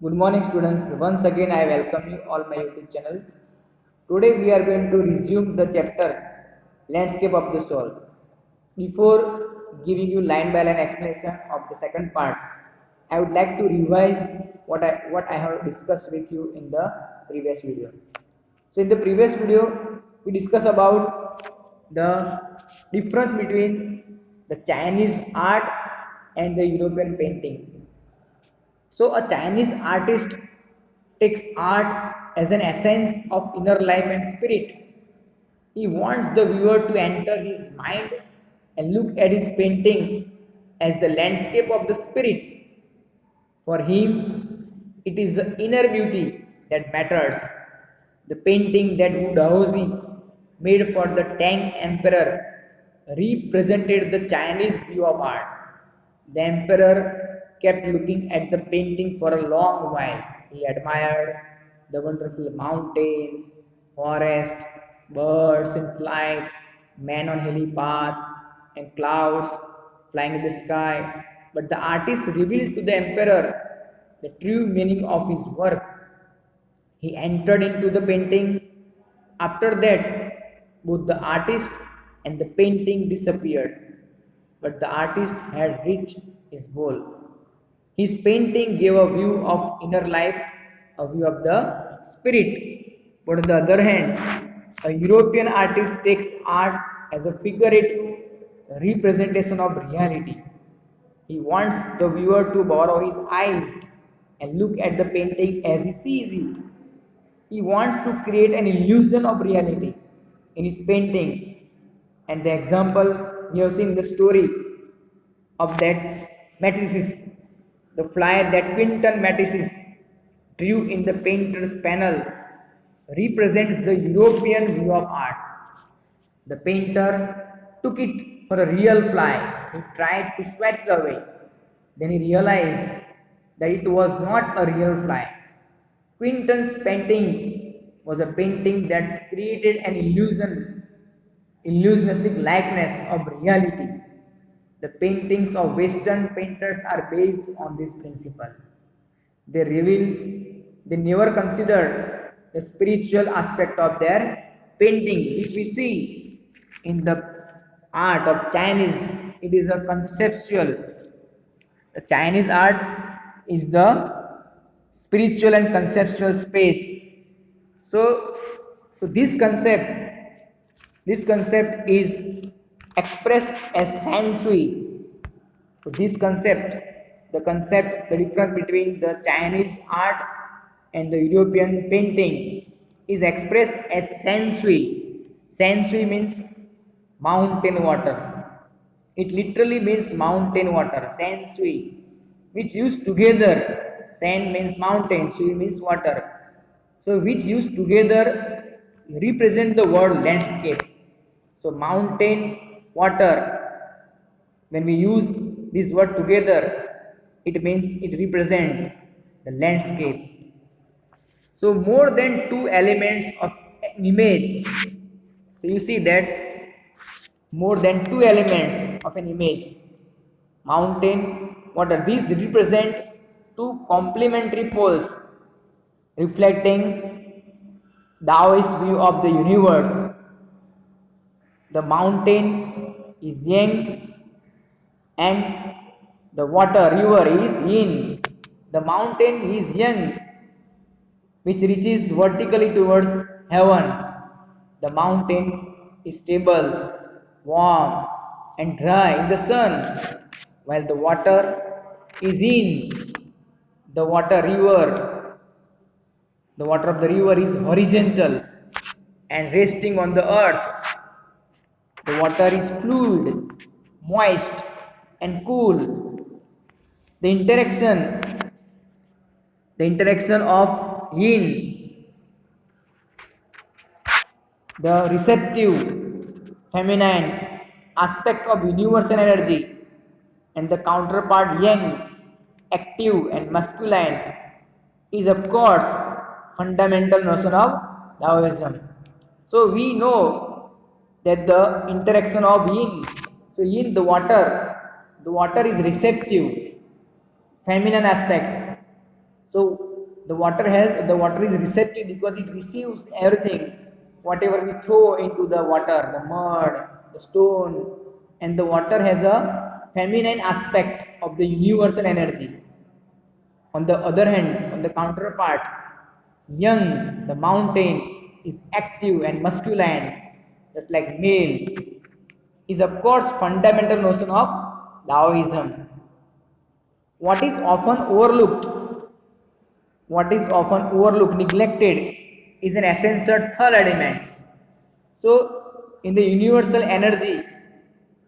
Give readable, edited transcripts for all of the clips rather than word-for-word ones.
Good morning, students. Once again, I welcome you all my YouTube channel. Today, we are going to resume the chapter Landscape of the Soul. Before giving you line by line explanation of the second part, I would like to revise what I have discussed with you in the previous video. So, in the previous video, we discussed about the difference between the Chinese art and the European painting. So, a Chinese artist takes art as an essence of inner life and spirit. He wants the viewer to enter his mind and look at his painting as the landscape of the spirit. For him, it is the inner beauty that matters. The painting that Wu Daozi made for the Tang Emperor represented the Chinese view of art. The emperor kept looking at the painting for a long while. He admired the wonderful mountains, forest, birds in flight, men on hilly path, and clouds flying in the sky. But the artist revealed to the emperor the true meaning of his work. He entered into the painting. After that, both the artist and the painting disappeared. But the artist had reached his goal. His painting gave a view of inner life, a view of the spirit. But on the other hand, a European artist takes art as a figurative representation of reality. He wants the viewer to borrow his eyes and look at the painting as he sees it. He wants to create an illusion of reality in his painting. And the example we have seen the story of that Matisse, the flyer that Quentin Matisse drew in the painter's panel represents the European view of art. The painter took it for a real fly. He tried to sweat it away. Then he realized that it was not a real fly. Quentin's painting was a painting that created an illusionistic likeness of reality. The paintings of Western painters are based on this principle. They never considered the spiritual aspect of their painting, which we see in the art of Chinese. It is a conceptual. The Chinese art is the spiritual and conceptual space. So this concept is expressed as sansui. So this the difference between the Chinese art and the European painting is expressed as sansui. Sansui means mountain water. It literally means mountain water, sansui, which used together. Sand means mountain, sui means water. So which used together represent the word landscape. So mountain, water, when we use this word together, it means it represents the landscape. So more than two elements of an image. So you see that more than two elements of an image, mountain, water. These represent two complementary poles reflecting Taoist view of the universe. The mountain is yang and the water river is yin. The mountain is yang, which reaches vertically towards heaven. The mountain is stable, warm, and dry in the sun, while the water is in. The water river, the water of the river is horizontal and resting on the earth. The water is fluid, moist, and cool. The interaction, the interaction of yin, the receptive, feminine aspect of universal energy, and the counterpart yang, active and masculine, is of course fundamental notion of Taoism. So we know that the interaction of yin, so yin, the water is receptive, feminine aspect. So The water is receptive because it receives everything, whatever we throw into the water, the mud, the stone. And the water has a feminine aspect of the universal energy. On the other hand, on the counterpart, young, the mountain, is active and masculine, just like male, is of course fundamental notion of Taoism. What is often overlooked, neglected, is an essential third element. So, in the universal energy,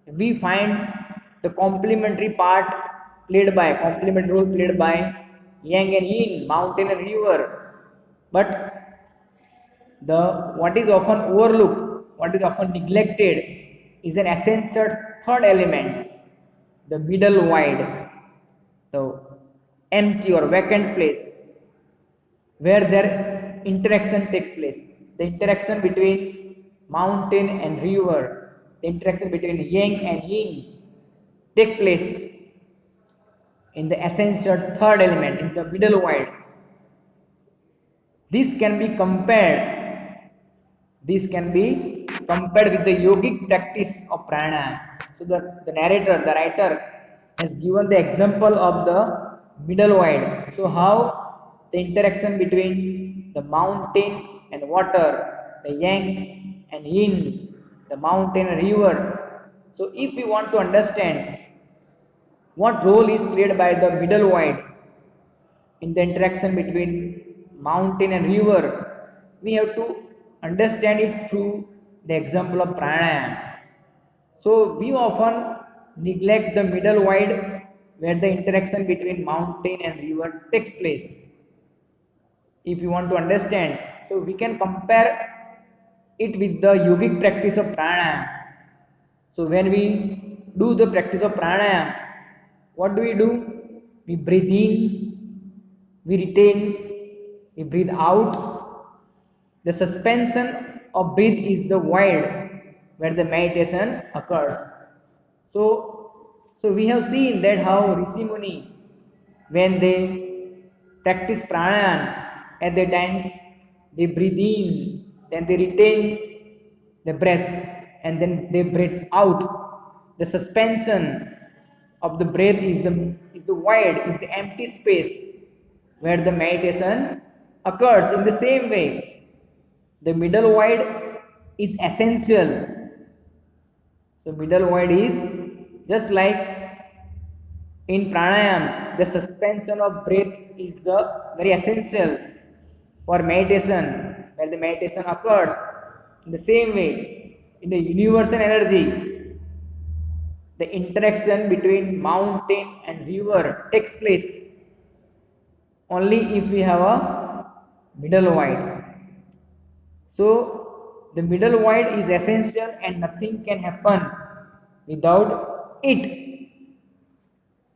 we find the complementary role played by yang and yin, mountain and river. But the what is often overlooked, what is often neglected, is an essential third element, the middle void, the empty or vacant place where their interaction takes place. The interaction between mountain and river, the interaction between yang and yin take place in the essential third element, in the middle void. This can be compared. This can be compared with the yogic practice of pranayama. So the narrator, the writer, has given the example of the middle void. So how the interaction between the mountain and water, the yang and yin, the mountain and river. So if we want to understand what role is played by the middle void in the interaction between mountain and river, we have to understand it through the example of pranayama. So we often neglect the middle void where the interaction between mountain and river takes place. If you want to understand, so we can compare it with the yogic practice of pranayama. So when we do the practice of pranayama, what do? We breathe in, we retain, we breathe out. The suspension of breath is the void where the meditation occurs. So we have seen that how Rishi Muni, when they practice pranayama, at the time they breathe in, then they retain the breath, and then they breathe out. The suspension of the breath is the void, is the empty space where the meditation occurs. In the same way, the middle void is essential. So middle void is just like in pranayam, the suspension of breath is the very essential for meditation, where the meditation occurs. In the same way, in the universal energy, the interaction between mountain and river takes place only if we have a middle void. So the middle void is essential and nothing can happen without it.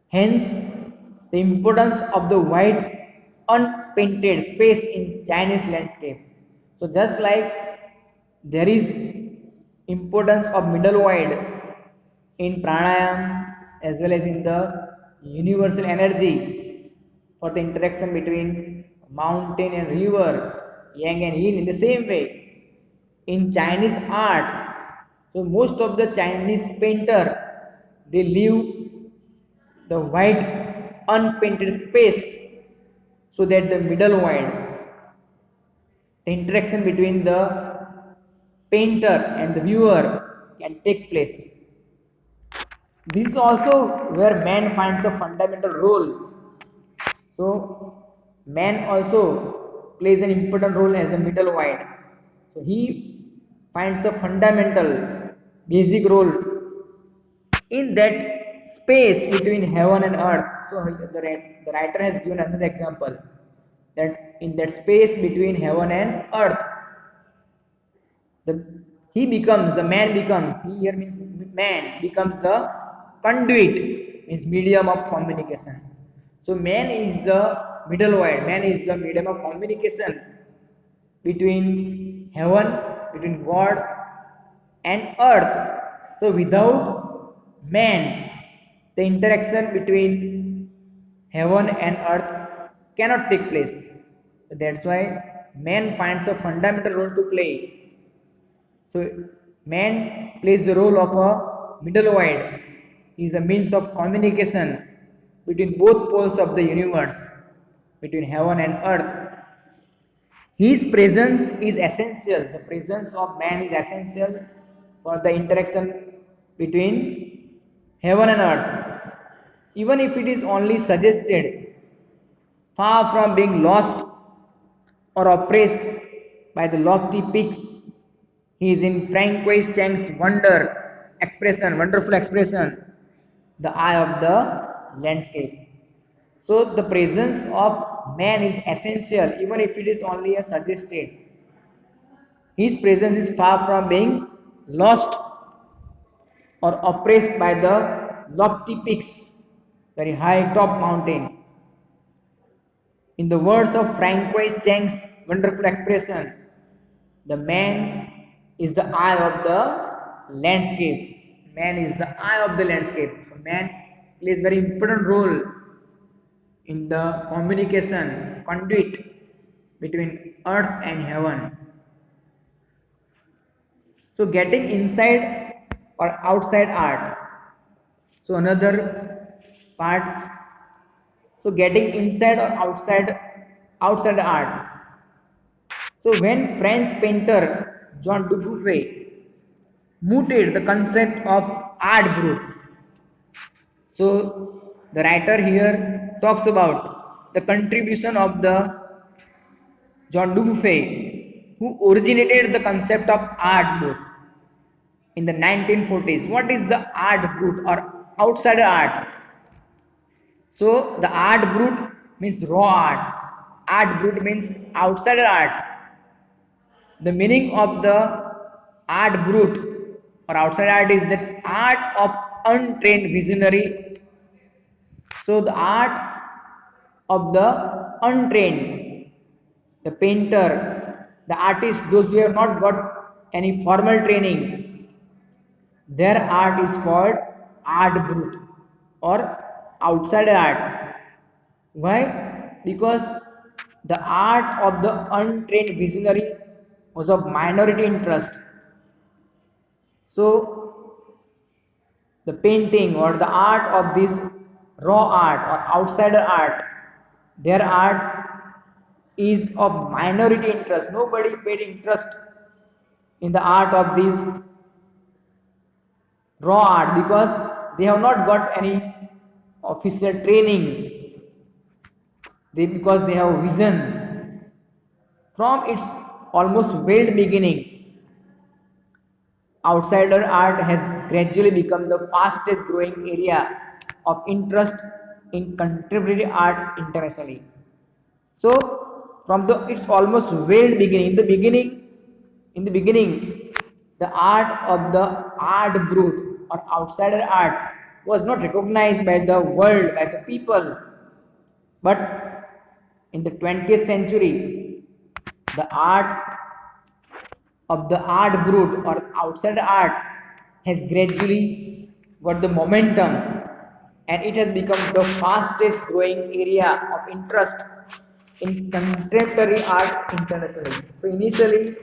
Hence, the importance of the white unpainted space in Chinese landscape. So just like there is importance of middle void in pranayam as well as in the universal energy for the interaction between mountain and river, yang and yin. In the same way, in Chinese art, so most of the Chinese painter, they leave the white unpainted space so that the middle void, the interaction between the painter and the viewer, can take place. This is also where man finds a fundamental role. So man also plays an important role as a middle void. So he finds a fundamental basic role in that space between heaven and earth. So the writer has given another example, that in that space between heaven and earth, the man becomes, he here means man becomes the conduit, means medium of communication. So man is the middle void, man is the medium of communication between heaven, between God and earth. So without man, the interaction between heaven and earth cannot take place. That's why man finds a fundamental role to play. So man plays the role of a middleweight. He is a means of communication between both poles of the universe, between heaven and earth. His presence is essential. The presence of man is essential for the interaction between heaven and earth. Even if it is only suggested, far from being lost or oppressed by the lofty peaks, he is in Francois Chang's wonderful expression, the eye of the landscape. So the presence of man is essential, even if it is only a suggested. His presence is far from being lost or oppressed by the lofty peaks, very high top mountain. In the words of Francois Chang's wonderful expression, the man is the eye of the landscape. Man is the eye of the landscape. So man plays very important role in the communication conduit between earth and heaven. So getting inside or outside art. So another part. So getting inside or outside art. So when French painter Jean Dubuffet mooted the concept of art brut. So the writer here talks about the contribution of the John Dubuffet, who originated the concept of art brut in the 1940s. What is the art brut or outsider art? So the art brut means raw art. Art brut means outsider art. The meaning of the art brut or outsider art is that art of untrained visionary. So the art of the untrained, the painter, the artist, those who have not got any formal training, their art is called art brut or outsider art. Why? Because the art of the untrained visionary was of minority interest. So the painting or the art of this raw art or outsider art, their art is of minority interest. Nobody paid interest in the art of this raw art because they have not got any official training. Because they have vision from its almost veiled beginning. Outsider art has gradually become the fastest growing area of interest in contemporary art internationally. So from the its almost veiled beginning, in the beginning, the art of the art brut or outsider art was not recognized by the world, by the people. But in the 20th century, the art of the art brut or outsider art has gradually got the momentum and it has become the fastest growing area of interest in contemporary art internationally. So initially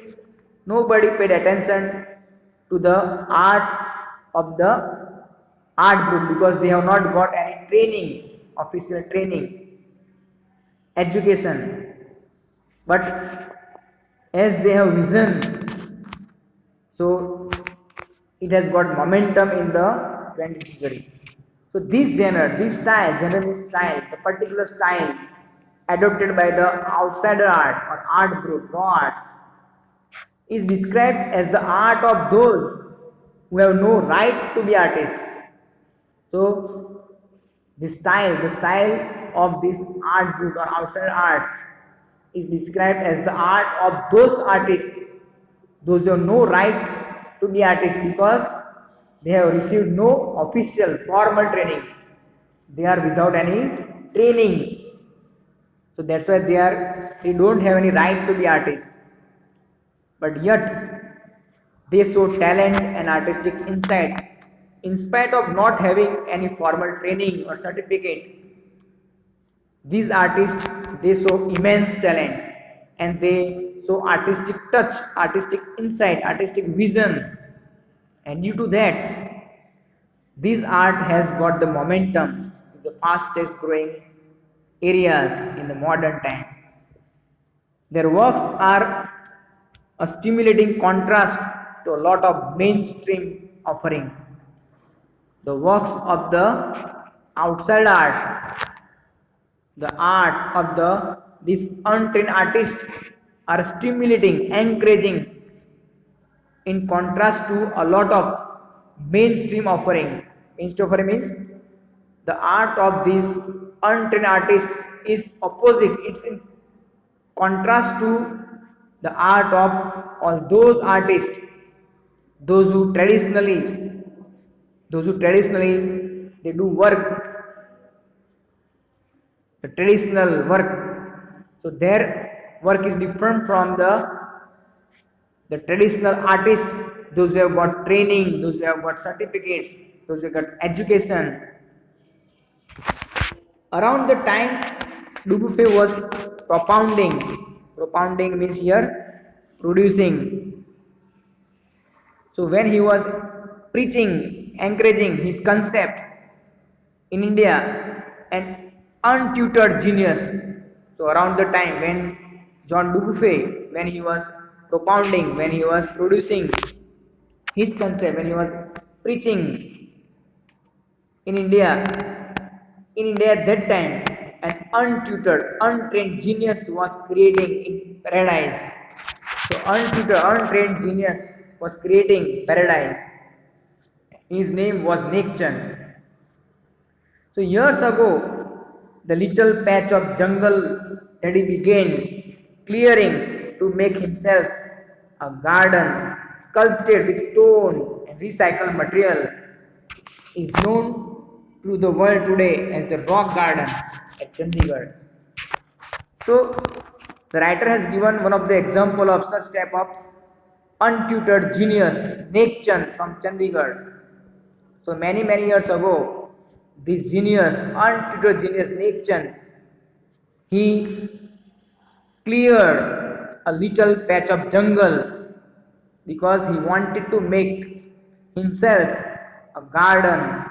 nobody paid attention to the art of the art brut because they have not got any training, official training, education. But as they have vision, so it has got momentum in the 20th century. So this genre, this style, generally style, the particular style adopted by the outsider art or art group, raw art, is described as the art of those who have no right to be artists. So the style of this art group or outsider art is described as the art of those artists, those who have no right to be artists because they have received no official formal training. They are without any training. So that's why they don't have any right to be artists. But yet they show talent and artistic insight in spite of not having any formal training or certificate. These artists, they show immense talent and they show artistic touch, artistic insight, artistic vision, and due to that, this art has got the momentum, the fastest growing areas in the modern time. Their works are a stimulating contrast to a lot of mainstream offering. The works of the outside art, the art of these untrained artists are stimulating, encouraging in contrast to a lot of mainstream offering. Mainstream offering means the art of these untrained artists is opposite. It's in contrast to the art of all those artists, those who traditionally, they do work, the traditional work. So their work is different from the traditional artists, those who have got training, those who have got certificates, those who have got education. Around the time Dubuffet was propounding means here producing. So when he was preaching, encouraging his concept in India, an untutored genius. So around the time when John Dubuffet, when he was propounding, when he was producing his concept, when he was preaching in India, at that time, an untutored, untrained genius was creating in paradise. So untutored, untrained genius was creating paradise. His name was Nek Chand. So years ago, the little patch of jungle that he began clearing to make himself a garden sculpted with stone and recycled material is known to the world today as the Rock Garden at Chandigarh. So the writer has given one of the example of such type of untutored genius, Nek Chand from Chandigarh. So many years ago, this genius, untutored genius Nek Chand, he cleared a little patch of jungle because he wanted to make himself a garden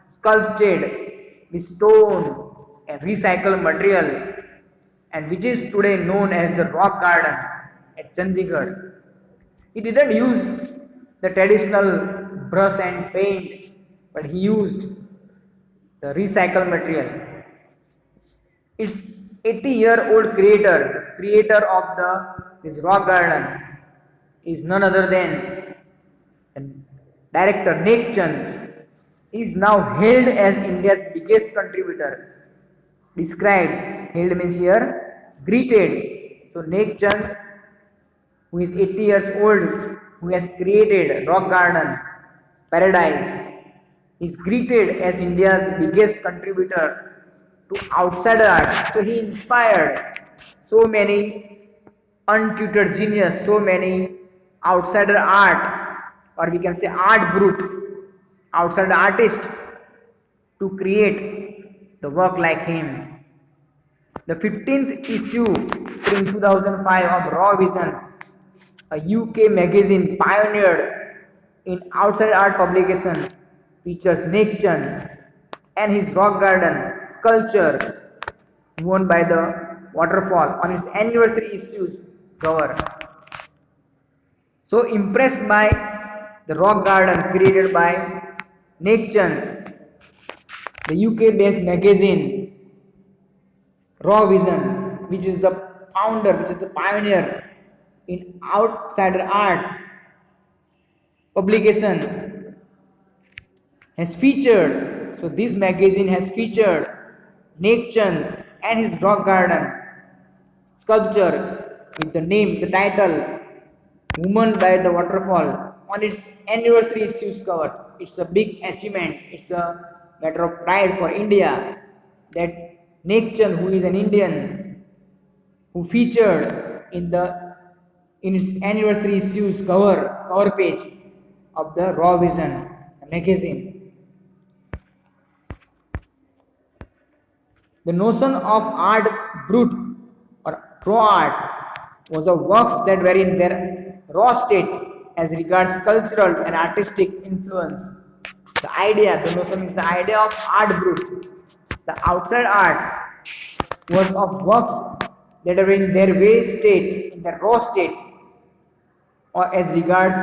sculpted with stone and recycled material, and which is today known as the Rock Garden at Chandigarh. He didn't use the traditional brush and paint, but he used the recycled material. Its 80-year-old creator, the creator of this rock garden, is none other than the director Nek Chand. He is now hailed as India's biggest contributor. Described, hailed means here, greeted. So Nek Chand, who is 80 years old, who has created rock garden, paradise, is greeted as India's biggest contributor to outsider art. So he inspired so many untutored genius, so many outsider art, or we can say art brute, outsider artist, to create the work like him. The 15th issue, spring 2005 of Raw Vision, a UK magazine pioneered in outside art publication, features Nek Chand and his rock garden sculpture worn by the waterfall on its anniversary issues cover. So impressed by the rock garden created by Nek Chand, the UK based magazine Raw Vision, which is the founder, which is the pioneer in outsider art publication, has featured, so this magazine has featured Nek Chand and his rock garden sculpture with the title Woman by the Waterfall on its anniversary issues cover. It's a big achievement, it's a matter of pride for India that Nek Chand, who is an Indian, who featured in its anniversary issues cover page of the Raw Vision magazine. The notion of art brute or raw art was of works that were in their raw state as regards cultural and artistic influence. The idea, the notion is the idea of art brut. The outside art was of works that were in their way state, in their raw state, or as regards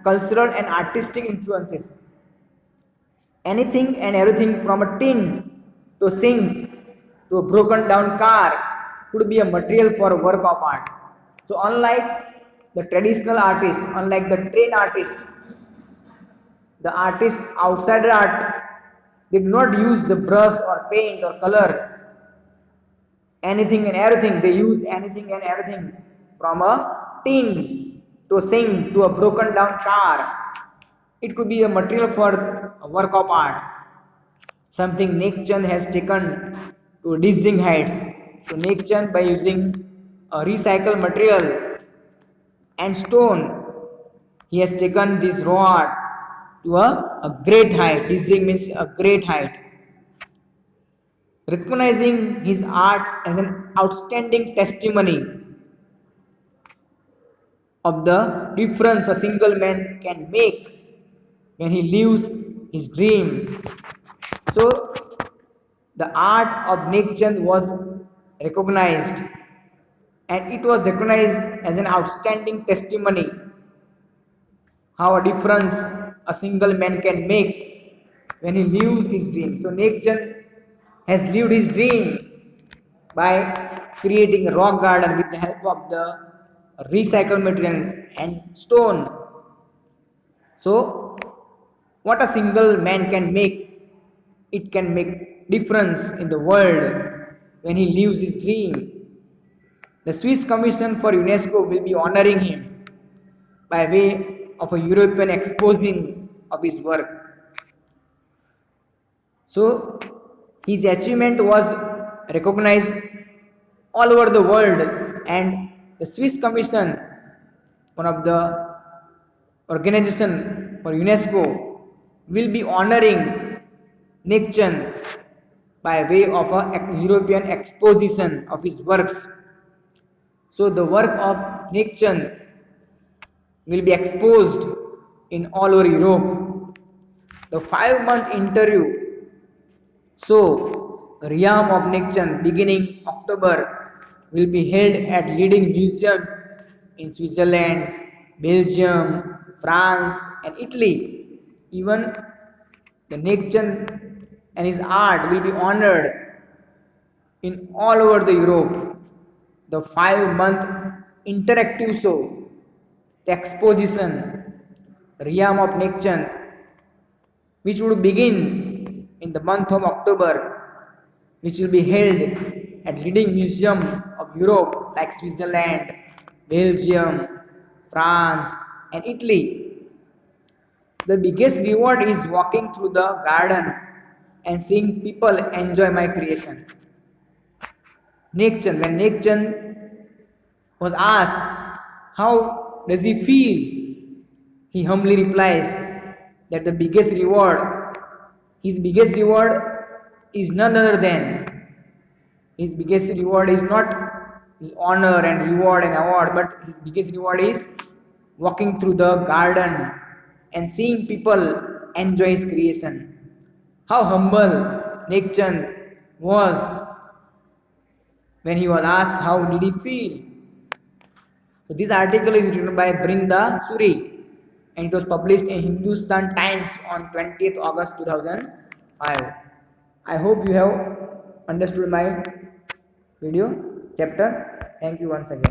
cultural and artistic influences. Anything and everything from a tin to a sink to a broken down car could be a material for a work of art. So, unlike the traditional artist, unlike the trained artist, the artist outside art did not use the brush or paint or color. Anything and everything, they use anything and everything from a tin to a sink to a broken down car. It could be a material for a work of art. Something Nekchand has taken to dizzying heights. So Nekchand, by using a recycled material and stone, he has taken this raw art to a great height. Dizzying means a great height. Recognizing his art as an outstanding testimony of the difference a single man can make when he lives his dream. So, the art of Nekchand was recognized, and it was recognized as an outstanding testimony how a difference a single man can make when he lives his dream. So, Nekchand has lived his dream by creating a rock garden with the help of the recycled material and stone. So, what a single man can make, it can make difference in the world when he lives his dream. The Swiss Commission for UNESCO will be honoring him by way of a European exposing of his work. So, his achievement was recognized all over the world, and the Swiss Commission, one of the organization for UNESCO, will be honoring Nekchand by way of a European exposition of his works. So the work of Nekchand will be exposed in all over Europe. The 5-month interview, so Realm of Nekchand, beginning October, will be held at leading museums in Switzerland, Belgium, France, and Italy. Even the Nekchand and his art will be honored in all over the Europe. The 5-month interactive show, the exposition, Realm of Nekchand, which would begin in the month of October, which will be held at leading museum of Europe like Switzerland, Belgium, France, and Italy. The biggest reward is walking through the garden and seeing people enjoy my creation. Nekchand, when Nekchand was asked, how does he feel? He humbly replies that his biggest reward is none other than, his biggest reward is not his honor and reward and award, but his biggest reward is walking through the garden and seeing people enjoy his creation. How humble Nekchand was when he was asked how did he feel. So this article is written by Brinda Suri and it was published in Hindustan Times on 20th August 2005. I hope you have understood my video chapter. Thank you once again.